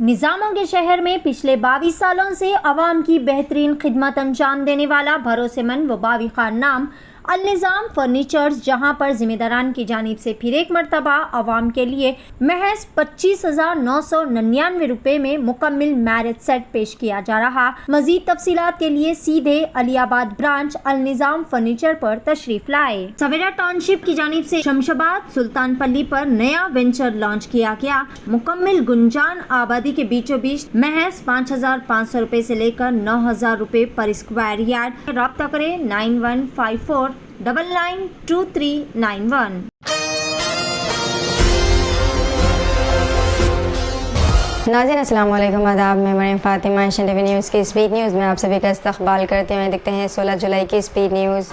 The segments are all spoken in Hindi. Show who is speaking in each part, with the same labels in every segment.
Speaker 1: निज़ामों के शहर में पिछले 22 सालों से आवाम की बेहतरीन खिदमत अंजाम देने वाला भरोसेमंद व बाविक़ार नाम अल निज़ाम फर्नीचर्स, जहां पर जिम्मेदारान की जानिब से फिर एक मरतबा आवाम के लिए महज 25,999 रुपये में मुकम्मल मैरिज सेट पेश किया जा रहा। मजीद तफसीलात के लिए सीधे अलियाबाद ब्रांच अल निज़ाम फर्नीचर पर तशरीफ लाए। सवेरा टाउनशिप की जानिब से शमशाबाद सुल्तानपल्ली पर नया वेंचर लॉन्च किया गया। मुकम्मल गुंजान आबादी के बीचों बीच महज 5,500 रुपये से लेकर 9,000 रुपये पर स्क्वायर यार्ड। राब्ता करें 9154 992391।
Speaker 2: नाज़रीन अस्सलाम वालेकुम, आदाब। मैं Maryam Fatima Asian TV news की स्पीड न्यूज़ में आप सभी का इस्तकबाल करते हुए देखते हैं 16 जुलाई की स्पीड न्यूज़।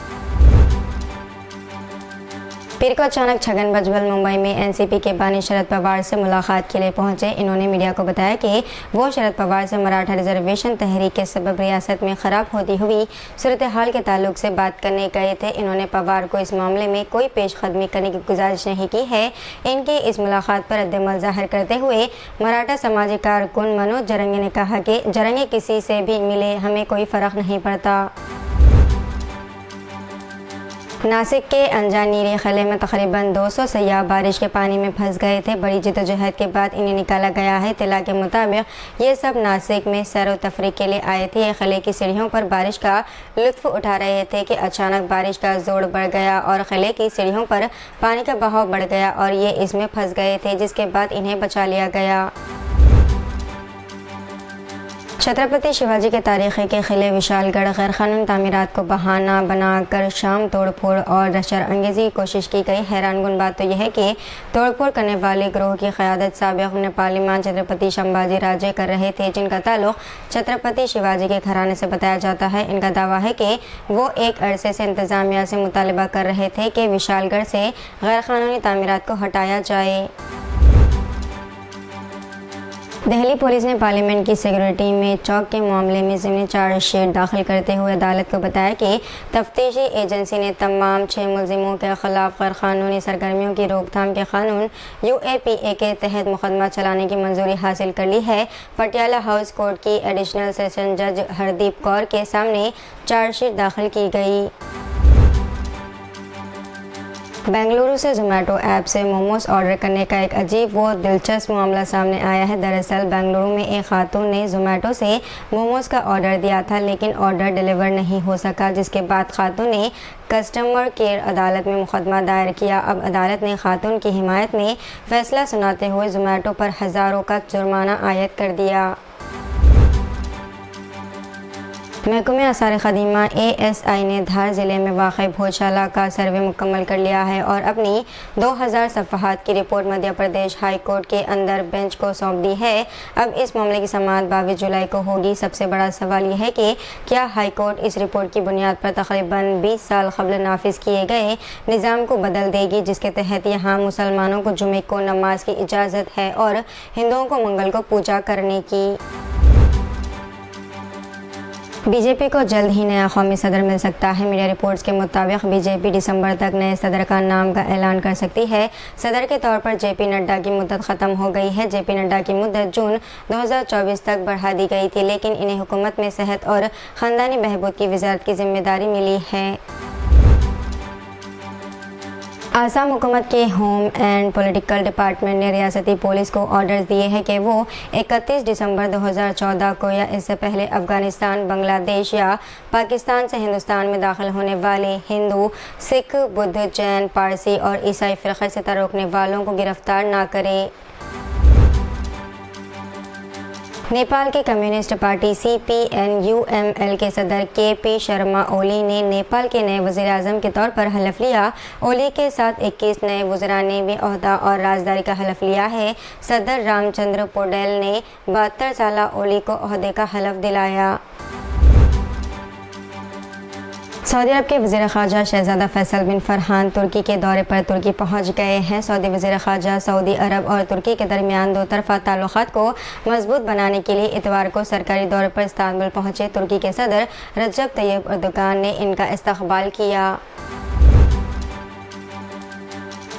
Speaker 2: पीर को अचानक छगन भुजबल मुंबई में एनसीपी के बानी शरद पवार से मुलाकात के लिए पहुंचे। इन्होंने मीडिया को बताया कि वो शरद पवार से मराठा रिजर्वेशन तहरीक के सबब रियासत में ख़राब होती हुई सूरत हाल के ताल्लुक से बात करने गए थे। इन्होंने पवार को इस मामले में कोई पेशकदमी करने की गुजारिश नहीं की है। इनकी इस मुलाकात पर रद्दमल ज़ाहिर करते हुए मराठा समाजी कारकुन मनोज जरंगे ने कहा कि जरंगे किसी से भी मिले, हमें कोई फ़र्क नहीं पड़ता। नासिक के अंजानीरी खले में तकरीबन 200 सयाह बारिश के पानी में फंस गए थे। बड़ी जद्दोजहद के बाद इन्हें निकाला गया है। इत्तला के मुताबिक ये सब नासिक में सैर व तफरीह के लिए आए थे। ये खले की सीढ़ियों पर बारिश का लुत्फ़ उठा रहे थे कि अचानक बारिश का जोर बढ़ गया और खले की सीढ़ियों पर पानी का बहाव बढ़ गया और ये इसमें फंस गए थे, जिसके बाद इन्हें बचा लिया गया। छत्रपति शिवाजी के तारीख़ी के किले विशालगढ़ गैरकानूनी तामीरात को बहाना बनाकर शाम तोड़फोड़ और शरअंगेज़ी की कोशिश की गई। हैरानकुन बात तो यह है कि तोड़फोड़ करने वाले गिरोह की क़यादत साबिक़ नेपाली मान छत्रपति संभाजी राजे कर रहे थे, जिनका ताल्लुक़ छत्रपति शिवाजी के घराने से बताया जाता है। इनका दावा है कि वो एक अरसे से इंतज़ामिया से मुतालबा कर रहे थे कि विशालगढ़ से गैरकानूनी तामीरात को हटाया जाए। दिल्ली पुलिस ने पार्लियामेंट की सिक्योरिटी में चौक के मामले में ज़िमनी चार्जशीट दाखिल करते हुए अदालत को बताया कि तफ्तीशी एजेंसी ने तमाम 6 मुलजिमों के खिलाफ गैरकानूनी सरगर्मियों की रोकथाम के कानून UAPA के तहत मुकदमा चलाने की मंजूरी हासिल कर ली है। पटियाला हाउस कोर्ट की एडिशनल सेशन जज हरदीप कौर के सामने चार्जशीट दाखिल की गई। बेंगलुरु से जोमेटो ऐप से मोमोज ऑर्डर करने का एक अजीब व दिलचस्प मामला सामने आया है। दरअसल बेंगलुरु में एक खातून ने जोमेटो से मोमोज का ऑर्डर दिया था, लेकिन ऑर्डर डिलीवर नहीं हो सका, जिसके बाद खातून ने कस्टमर केयर अदालत में मुकदमा दायर किया। अब अदालत ने खातून की हिमायत में फैसला सुनाते हुए जोमेटो पर हज़ारों का जुर्माना आयद कर दिया। महकमे आसार क़दीमा ASI ने धार ज़िले में वाक़ई भोजशाला का सर्वे मुकम्मल कर लिया है और अपनी 2000 सफ़हात की report Madhya Pradesh high court के अंदर बेंच को सौंप दी है। अब इस मामले की समाअत 22 जुलाई को होगी। सबसे बड़ा सवाल यह है कि क्या हाई कोर्ट इस रिपोर्ट की बुनियाद पर तकरीबन 20 साल क़ब्ल नाफिज किए गए निज़ाम को बदल देगी, जिसके तहत यहाँ मुसलमानों को जुमे को नमाज की इजाज़त है और हिंदुओं को मंगल को पूजा करने की। बीजेपी को जल्द ही नया कौमी सदर मिल सकता है। मीडिया रिपोर्ट्स के मुताबिक बीजेपी दिसंबर तक नए सदर का नाम का ऐलान कर सकती है। सदर के तौर पर JP नड्डा की मुद्दत ख़त्म हो गई है। JP नड्डा की मुद्दत जून 2024 तक बढ़ा दी गई थी, लेकिन इन्हें हुकूमत में सेहत और ख़ानदानी बहबूद की वज़ारत की जिम्मेदारी मिली है। आसाम हुकूमत के होम एंड पॉलिटिकल डिपार्टमेंट ने रियासती पुलिस को ऑर्डर दिए हैं कि वो 31 दिसंबर 2014 को या इससे पहले अफ़गानिस्तान, बांग्लादेश या पाकिस्तान से हिंदुस्तान में दाखिल होने वाले हिंदू, सिख, बुद्ध, जैन, पारसी और ईसाई फ़िरक़े से ताल्लुक़ रखने वालों को गिरफ़्तार ना करे। नेपाल की कम्युनिस्ट पार्टी CPN-UML के सदर KP शर्मा ओली ने नेपाल के नए वज़ीर-ए-आज़म के तौर पर हलफ़ लिया। ओली के साथ 21 नए वज़रा ने भी ओहदा और राजदारी का हलफ़ लिया है। सदर रामचंद्र पौडेल ने 72 साला ओली को ओहदे का हलफ़ दिलाया। सऊदी अरब के वज़ीर ख़ारजा शहज़ादा फैसल बिन फ़रहान तुर्की के दौरे पर तुर्की पहुंच गए हैं। सऊदी वज़ीर ख़ारजा सऊदी अरब और तुर्की के दरमियान दो तरफ़ा ताल्लुक़ात को मजबूत बनाने के लिए इतवार को सरकारी दौरे पर इस्तांबुल पहुंचे। तुर्की के सदर रजब तय्यब एर्दोगान ने इनका इस्तक़बाल किया।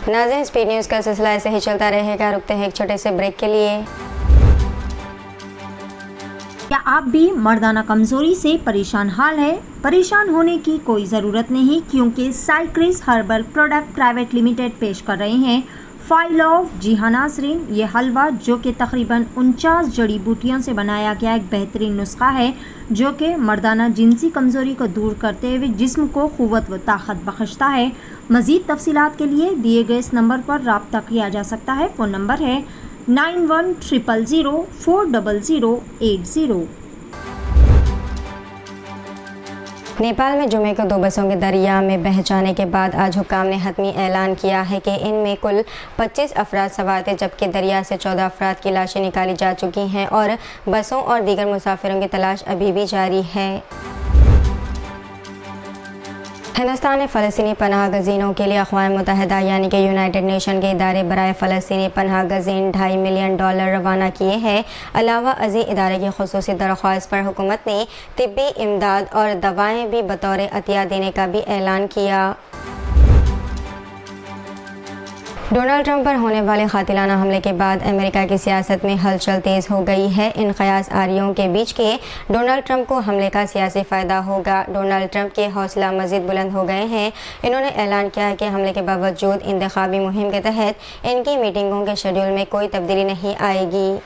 Speaker 2: नाज़रीन, स्पीड न्यूज़ का सिलसिला ऐसे ही चलता रहेगा। रुकते हैं एक छोटे से ब्रेक के लिए।
Speaker 1: क्या आप भी मर्दाना कमजोरी से परेशान हाल है? परेशान होने की कोई ज़रूरत नहीं, क्योंकि साइक्रिस हर्बल प्रोडक्ट प्राइवेट लिमिटेड पेश कर रहे हैं फाइल ऑफ जी हाँ नाज़रीन, ये हलवा जो कि तकरीबन 49 जड़ी बूटियों से बनाया गया एक बेहतरीन नुस्खा है जो कि मर्दाना जिनसी कमज़ोरी को दूर करते हुए जिस्म को क़ुव्वत व ताकत बख्शता है। मज़ीद तफसीलात के लिए दिए गए इस नंबर पर रब्ता किया जा सकता है। फ़ोन नंबर है 9100040080।
Speaker 2: नेपाल में जुमे को 2 बसों के दरिया में बह जाने के बाद आज हुकाम ने हतमी ऐलान किया है कि इनमें कुल 25 अफराद सवार थे, जबकि दरिया से 14 अफराद की लाशें निकाली जा चुकी हैं और बसों और दीगर मुसाफिरों की तलाश अभी भी जारी है। हिंदुस्तान ने फ़लस्तीनी पनाह गज़ीनों के लिए अक़वाम मुत्तहिदा यानी कि यूनाइटेड नेशन के इदारे बराए फ़लस्तीनी पनाह गज़ीन $2.5 मिलियन रवाना किए हैं। अलावा अज़ी इदारे की ख़ुसूसी दरख्वास्त पर हुकूमत ने तिब्बी इमदाद और दवाएँ भी बतौर अतिया देने का भी ऐलान किया। डोनाल्ड ट्रंप पर होने वाले कातिलाना हमले के बाद अमेरिका की सियासत में हलचल तेज़ हो गई है। इन क़यास आरियों के बीच के डोनाल्ड ट्रंप को हमले का सियासी फ़ायदा होगा। डोनाल्ड ट्रंप के हौसला मज़ीद बुलंद हो गए हैं। इन्होंने ऐलान किया है कि हमले के बावजूद इंतखाबी मुहिम के तहत इनकी मीटिंगों के शेड्यूल में कोई तब्दीली नहीं आएगी।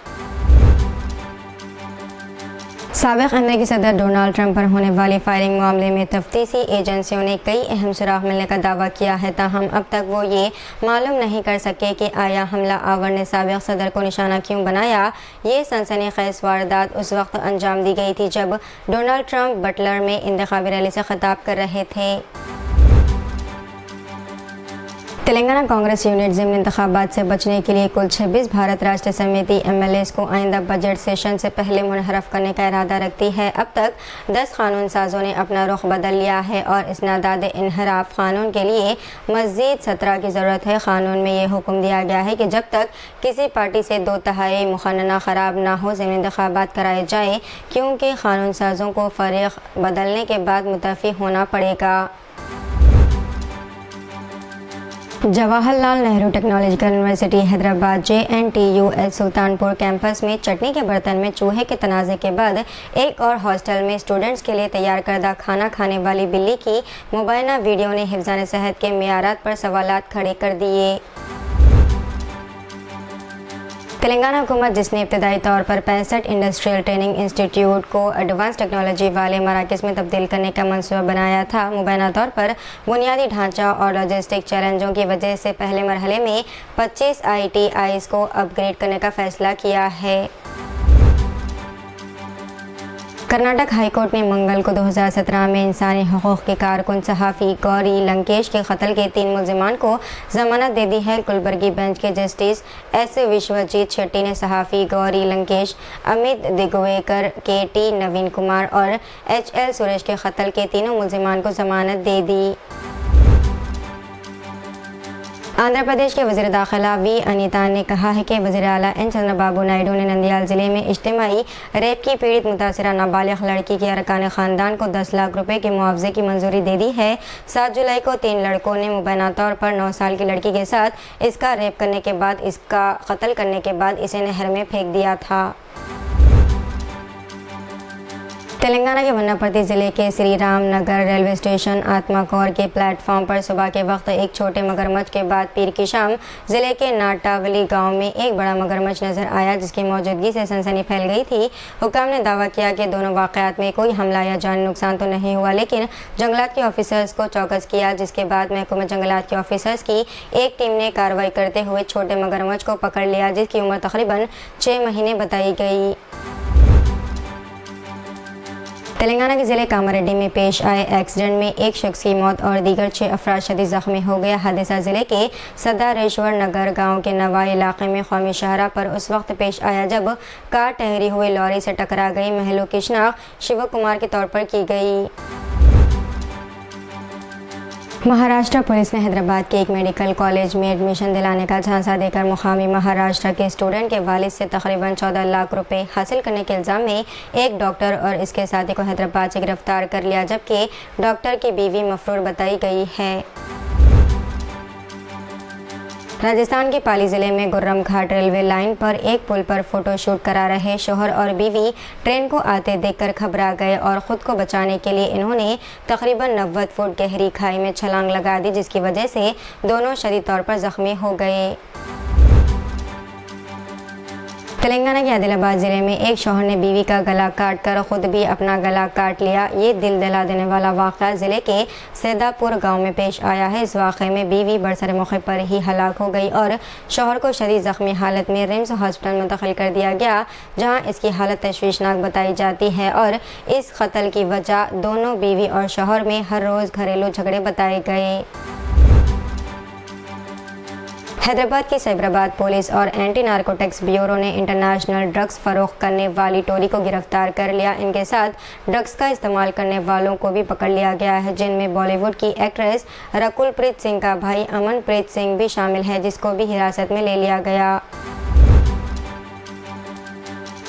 Speaker 2: साबिक़ अमेरिकी सदर डोनाल्ड ट्रंप पर होने वाली फायरिंग मामले में तफ्तीशी एजेंसियों ने कई अहम सुराग मिलने का दावा किया है, ताहम अब तक वो ये मालूम नहीं कर सके कि आया हमला आवर ने साबिक़ सदर को निशाना क्यों बनाया। ये सनसनीखेज़ वारदात उस वक्त अंजाम दी गई थी जब डोनाल्ड ट्रंप बटलर में इंतखाबी रैली से खिताब कर रहे थे। तेलंगाना कांग्रेस यूनिट ज़िमनी इंतखाबात से बचने के लिए कुल 26 भारत राष्ट्र समिति MLAs को आइंदा बजट सेशन से पहले मुनहरफ करने का इरादा रखती है। अब तक 10 कानून साजों ने अपना रुख बदल लिया है और इसनादाद इनहराफ कानून के लिए मज़ीद 17 की ज़रूरत है। कानून में ये हुक्म दिया गया है कि जब तक किसी पार्टी से 2/3 मुखन्ना ख़राब ना हो ज़िमनी इंतखाबात कराए जाए, क्योंकि कानून साजों को फ़रीक़ बदलने के बाद मुतफ़ी होना पड़ेगा। Jawaharlal Nehru technological university Hyderabad JNTU Sultanpur campus में चटनी के बर्तन में चूहे के तनाज़े के बाद एक और हॉस्टल में स्टूडेंट्स के लिए तैयार करदा खाना खाने वाली बिल्ली की मुबैना वीडियो ने हिफ्ज़ान सेहत के मेयारात पर सवालात खड़े कर दिए। तेलंगाना हुकूमत, जिसने इब्तदाई तौर पर 65 इंडस्ट्रियल ट्रेनिंग इंस्टीट्यूट को एडवांस टेक्नोलॉजी वाले मराकज़ में तब्दील करने का मंसूबा बनाया था, मुबैना तौर पर बुनियादी ढांचा और लॉजिस्टिक चैलेंजों की वजह से पहले मरहले में 25 ITIs को अपग्रेड करने का फ़ैसला किया है। कर्नाटक हाई कोर्ट ने मंगल को 2017 में इंसानी हकूक़ के कारकुन सहाफ़ी गौरी लंकेश के कत्ल के 3 मुल्ज़िमान को ज़मानत दे दी है। कुलबर्गी बेंच के जस्टिस S विश्वजीत शेट्टी ने सहाफ़ी गौरी लंकेश, अमित दिगवेकर, KT नवीन कुमार और HL सुरेश के कत्ल के तीनों मुल्ज़िमान को ज़मानत दे दी। आंध्र प्रदेश के वज़ीर दाखिला V अनीता ने कहा है कि वज़ीर आला N चंद्रबाबू नायडू ने नंदियाल ज़िले में इज्तिमाई रेप की पीड़ित मुतासिरा नाबालिग लड़की के अरकान ख़ानदान को 10 लाख रुपए के मुआवजे की मंजूरी दे दी है। 7 जुलाई को 3 लड़कों ने मुबैना तौर पर 9 साल की लड़की के साथ इसका रेप करने के बाद इसका कत्ल करने के बाद इसे नहर में फेंक दिया था। तेलंगाना के वन्नापर्ती ज़िले के श्री राम नगर रेलवे स्टेशन आत्माकौर के प्लेटफॉर्म पर सुबह के वक्त एक छोटे मगरमच्छ के बाद पीर की शाम ज़िले के नाटावली गांव में एक बड़ा मगरमच्छ नजर आया, जिसकी मौजूदगी से सनसनी फैल गई थी। हुक्काम ने दावा किया कि दोनों वाक़यात में कोई हमला या जानी नुकसान तो नहीं हुआ, लेकिन जंगलात के ऑफिसर्स को चौकस किया, जिसके बाद महकमा जंगलात के ऑफिसर्स की एक टीम ने कार्रवाई करते हुए छोटे मगरमच्छ को पकड़ लिया, जिसकी उम्र तकरीबन 6 महीने बताई गई। तेलंगाना के ज़िले कामारेड्डी में पेश आए एक्सीडेंट में एक शख्स की मौत और दीगर 6 अफराद शदीद ज़ख्मी हो गया। हादसा ज़िले के सदारेश्वर नगर गांव के नवाई इलाके में कौमी शाहरा पर उस वक्त पेश आया जब कार ठहरी हुई लॉरी से टकरा गई। महलू की शनाख्त शिव कुमार के तौर पर की गई। महाराष्ट्र पुलिस ने हैदराबाद के एक मेडिकल कॉलेज में एडमिशन दिलाने का झांसा देकर मुकामी महाराष्ट्र के स्टूडेंट के वालिद से तकरीबन 14 लाख रुपए हासिल करने के इल्ज़ाम में एक डॉक्टर और इसके साथी को हैदराबाद से गिरफ्तार कर लिया, जबकि डॉक्टर की बीवी मफरूर बताई गई है। राजस्थान के पाली जिले में गुर्रम घाट रेलवे लाइन पर एक पुल पर फोटोशूट करा रहे शौहर और बीवी ट्रेन को आते देखकर घबरा गए और ख़ुद को बचाने के लिए इन्होंने तकरीबन 90 फुट गहरी खाई में छलांग लगा दी, जिसकी वजह से दोनों शदीद तौर पर ज़ख्मी हो गए। तेलंगाना के आदिलाबाद ज़िले में एक शौहर ने बीवी का गला काट कर ख़ुद भी अपना गला काट लिया। ये दिल दहला देने वाला वाक़या ज़िले के सैदापुर गांव में पेश आया है। इस वाक़े में बीवी बरसर मौके पर ही हलाक हो गई और शौहर को शदीद ज़ख्मी हालत में रिम्स हॉस्पिटल मुंतकिल कर दिया गया, जहां इसकी हालत तशवीशनाक बताई जाती है और इस कत्ल की वजह दोनों बीवी और शौहर में हर रोज़ घरेलू झगड़े बताए गए। हैदराबाद की साइबराबाद पुलिस और एंटी नारकोटिक्स ब्यूरो ने इंटरनेशनल ड्रग्स फरोख्त करने वाली टोली को गिरफ्तार कर लिया। इनके साथ ड्रग्स का इस्तेमाल करने वालों को भी पकड़ लिया गया है, जिनमें बॉलीवुड की एक्ट्रेस रकुलप्रीत सिंह का भाई अमनप्रीत सिंह भी शामिल है, जिसको भी हिरासत में ले लिया गया।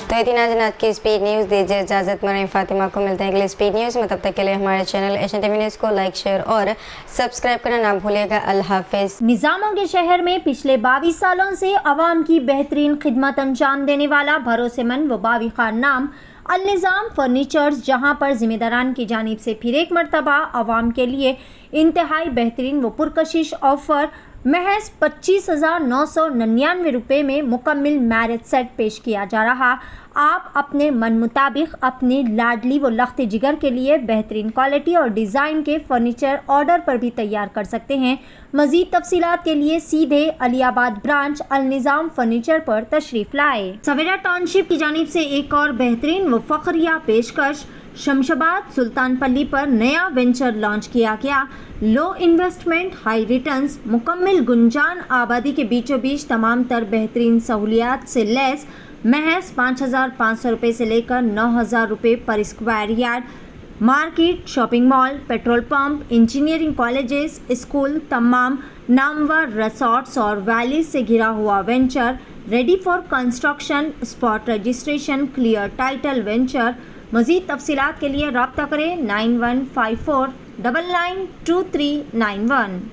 Speaker 2: तो इतना आज की स्पीड न्यूज़, दीजिए इजाज़त। मरीम फातिमा को मिलते हैं अगले स्पीड न्यूज़ में। तब तक के लिए हमारे चैनल एशियन टीवी न्यूज़ को लाइक, शेयर और सब्सक्राइब करना ना भूलिएगा। अल्लाह हाफिज़।
Speaker 1: निज़ामों के शहर में पिछले 22 सालों से आवाम की बेहतरीन खिदमत अंजाम देने वाला भरोसेमंद व बाविक़ार नाम अल-निज़ाम फर्नीचर्स, जहां पर ज़िम्मेदारान की जानिब से फिर एक मरतबा आवाम के लिए इंतहाई बेहतरीन व पुरकशिश ऑफ़र महज 25,999 रुपये में मुकम्मल मैरिज सेट पेश किया जा रहा। आप अपने मन मुताबिक अपने लाडली व लख्त जिगर के लिए बेहतरीन क्वालिटी और डिज़ाइन के फर्नीचर ऑर्डर पर भी तैयार कर सकते हैं। मज़ीद तफसीलात के लिए सीधे अलियाबाद ब्रांच अल-निज़ाम फर्नीचर पर तशरीफ़ लाए। सवेरा टाउनशिप की जानिब से एक और बेहतरीन व फ़ख्रिया पेशकश, शमशाबाद सुल्तानपल्ली पर नया वेंचर लॉन्च किया गया। लो इन्वेस्टमेंट हाई रिटर्न्स, मुकम्मल गुंजान आबादी के बीचों बीच तमाम तर बेहतरीन सहूलियात से लैस महज 5,500 रुपये से लेकर 9,000 रुपये पर square yard. Market, shopping mall, petrol pump, engineering colleges, school, तमाम नामवर रिसॉर्ट्स और वैलीज से घिरा हुआ venture, ready for construction, spot registration, clear title venture. मज़ीद तफसीलात के लिए रब्ता करें 9154992391।